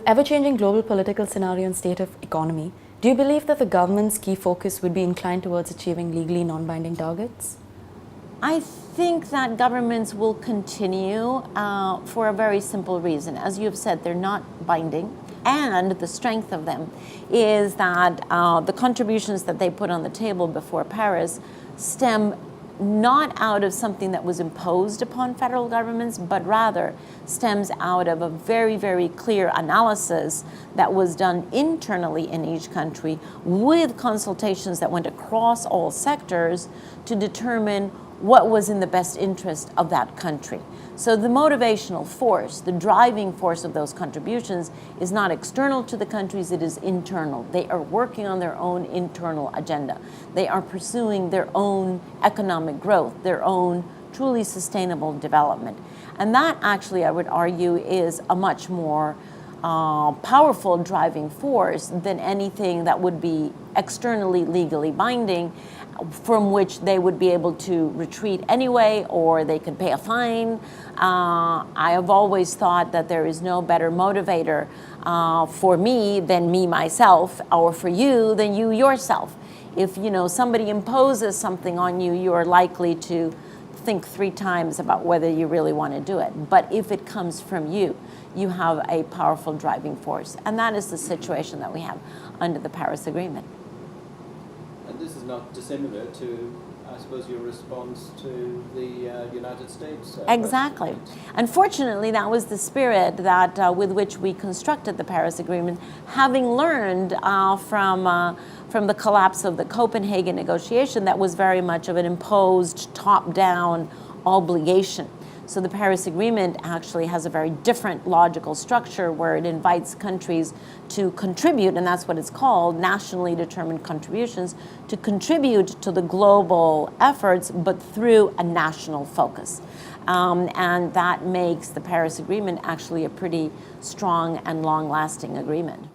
the ever-changing global political scenario and state of economy, do you believe that the government's key focus would be inclined towards achieving legally non-binding targets? I think that governments will continue for a very simple reason. As you've said, they're not binding. And the strength of them is that the contributions that they put on the table before Paris stem not out of something that was imposed upon federal governments, but rather stems out of a very, very clear analysis that was done internally in each country with consultations that went across all sectors to determine what was in the best interest of that country. So the motivational force, the driving force of those contributions is not external to the countries, it is internal. They are working on their own internal agenda. They are pursuing their own economic growth, their own truly sustainable development. And that actually, I would argue, is a much more powerful driving force than anything that would be externally legally binding, from which they would be able to retreat anyway, or they could pay a fine. I have always thought that there is no better motivator for me than me myself, or for you than you yourself. If somebody imposes something on you, you are likely to think 3 times about whether you really want to do it. But if it comes from you, you have a powerful driving force. And that is the situation that we have under the Paris Agreement. And this is not dissimilar to, I suppose, your response to the United States. Exactly. Unfortunately, that was the spirit that with which we constructed the Paris Agreement, having learned from the collapse of the Copenhagen negotiation that was very much of an imposed top-down obligation. So the Paris Agreement actually has a very different logical structure where it invites countries to contribute, and that's what it's called, nationally determined contributions, to contribute to the global efforts, but through a national focus. And that makes the Paris Agreement actually a pretty strong and long-lasting agreement.